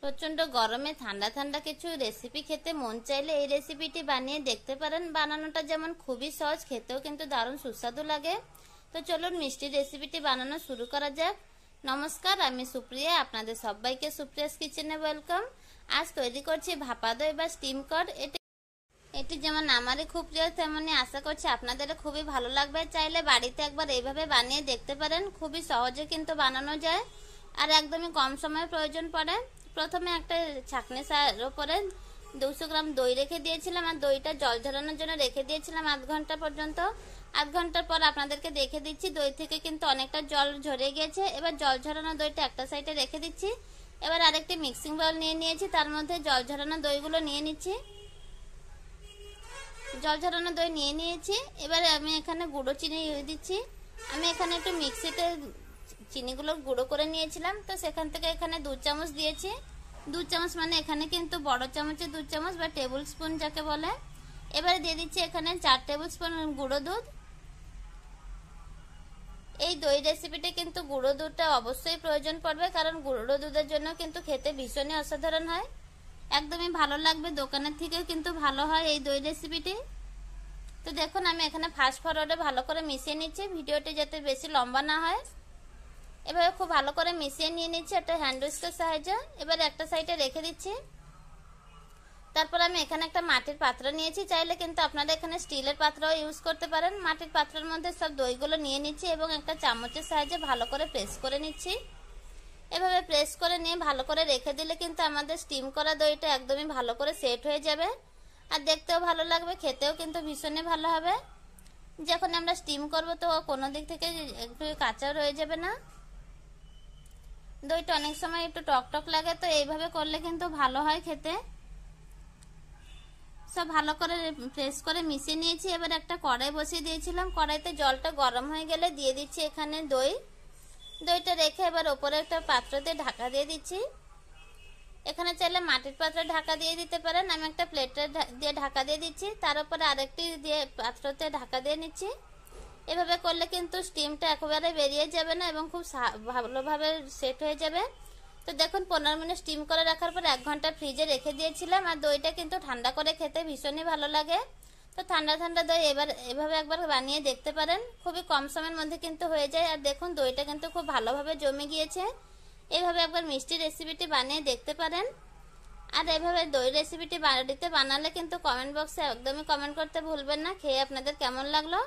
প্রচন্ড গরমে ঠান্ডা ঠান্ডা কিছু রেসিপি খেতে মন চাইলে এই রেসিপিটি বানিয়ে দেখতে পারেন। বানানোটা যেমন খুবই সহজ, খেতেও কিন্তু দারুণ সুস্বাদু লাগে। তো চলুন মিষ্টি রেসিপিটি বানানো শুরু করা যাক। নমস্কার, আমি সুপ্রিয়া, আপনাদের সবাইকে সুপ্রিয়াস কিচেনে ওয়েলকাম। আজ তৈরি করছি ভাপা দই বা স্টিম কর। এটি যেমন আমারই খুব প্রিয়, তেমনি আশা করছি আপনাদেরও খুবই ভালো লাগবে। চাইলে বাড়িতে একবার এইভাবে বানিয়ে দেখতে পারেন। খুবই সহজে কিন্তু বানানো যায় আর একদমই কম সময়ের প্রয়োজন পড়ে। প্রথমে একটা ছাঁকনির উপরে 200 গ্রাম দই রেখে দিয়েছিলাম আর দইটা জল ঝরানোর জন্য রেখে দিয়েছিলাম আধ ঘন্টা পর্যন্ত। আধ ঘন্টার পর আপনাদেরকে দেখে দিচ্ছি দই থেকে কিন্তু অনেকটা জল ঝরে গিয়েছে। এবার জল ঝরানো দইটা একটা সাইডে রেখে দিচ্ছি। এবার আরেকটি মিক্সিং বাউল নিয়ে নিয়েছি, তার মধ্যে জল ঝরানো দইগুলো নিয়ে নিচ্ছি। জল ঝরানো দই নিয়ে নিয়েছি। এবারে আমি এখানে গুঁড়ো চিনি দিচ্ছি। আমি এখানে একটু মিক্সিতে চিনিগুলো গুঁড়ো করে নিয়েছিলাম, তো সেখান থেকে এখানে 2 চামচ দিয়েছি। 2 চামচ মানে এখানে কিন্তু বড় চামচে 2 চামচ বা টেবিল স্পুন যাকে বলে। এবারে দিয়ে দিচ্ছি এখানে 4 টেবিল স্পুন গুঁড়ো দুধ। এই দই রেসিপিতে কিন্তু গুঁড়ো দুধটা অবশ্যই প্রয়োজন পড়বে, কারণ গুঁড়ো দুধের জন্য কিন্তু খেতে ভীষণই অসাধারণ হয়, একদমই ভালো লাগবে। দোকানের থেকেও কিন্তু ভালো হয় এই দই রেসিপিটি। তো দেখুন আমি এখানে ফাস্ট ফরওয়ার্ডে ভালো করে মিশিয়ে নিচ্ছি, ভিডিওটি যাতে বেশি লম্বা না হয়। এভাবে খুব ভালো করে মিশিয়ে নিয়ে নিচ্ছি একটা হ্যান্ড উইস্কের সাহায্যে। এবার একটা সাইডে রেখে দিচ্ছি। তারপর আমি এখানে একটা মাটির পাত্র নিয়েছি, চাইলে কিন্তু আপনারা এখানে স্টিলের পাত্রও ইউজ করতে পারেন। মাটির পাত্রের মধ্যে সব দইগুলো নিয়ে নিচ্ছি এবং একটা চামচের সাহায্যে ভালো করে প্রেস করে নিচ্ছি। এভাবে প্রেস করে নিয়ে ভালো করে রেখে দিলে কিন্তু আমাদের স্টিম করা দইটা একদমই ভালো করে সেট হয়ে যাবে আর দেখতেও ভালো লাগবে, খেতেও কিন্তু ভীষণই ভালো হবে। যখন আমরা স্টিম করব তো কোনো দিক থেকে একটু কাঁচা রয়ে যাবে না। দইটা অনেক সময় একটু টক টক লাগে, তো এইভাবে করলে কিন্তু ভালো হয় খেতে। সব ভালো করে প্রেস করে মিশিয়ে নিয়েছি। এবার একটা কড়াই বসিয়ে দিয়েছিলাম, কড়াইতে জলটা গরম হয়ে গেলে দিয়ে দিচ্ছি এখানে দইটা রেখে এবার ওপরে একটা পাত্র দিয়ে ঢাকা দিয়ে দিচ্ছি। এখানে চাইলে মাটির পাত্রে ঢাকা দিয়ে দিতে পারেন, আমি একটা প্লেটে দিয়ে ঢাকা দিয়ে দিচ্ছি। তার উপরে আরেকটি দিয়ে পাত্রতে ঢাকা দিয়ে নিচ্ছি। এভাবে করলে কিন্তু স্টিমটা একেবারে বেরিয়ে যাবে না এবং খুব ভালোভাবে সেট হয়ে যাবে। তো দেখুন 15 মিনিট স্টিম করে রাখার পর 1 ঘন্টা ফ্রিজে রেখে দিয়েছিলাম আর দইটা কিন্তু ঠান্ডা করে খেতে ভীষণই ভালো লাগে। তো ঠান্ডা ঠান্ডা দই এভাবে একবার বানিয়ে দেখতে পারেন, খুবই কম সময়ের মধ্যে কিন্তু হয়ে যায়। আর দেখুন দইটা কিন্তু খুব ভালোভাবে জমে গিয়েছে। এভাবে একবার মিষ্টি রেসিপিটি বানিয়ে দেখতে পারেন। আর এভাবে দই রেসিপিটি বাড়িতে বানালে কিন্তু কমেন্ট বক্সে একদমই কমেন্ট করতে ভুলবেন না খেয়ে আপনাদের কেমন লাগলো।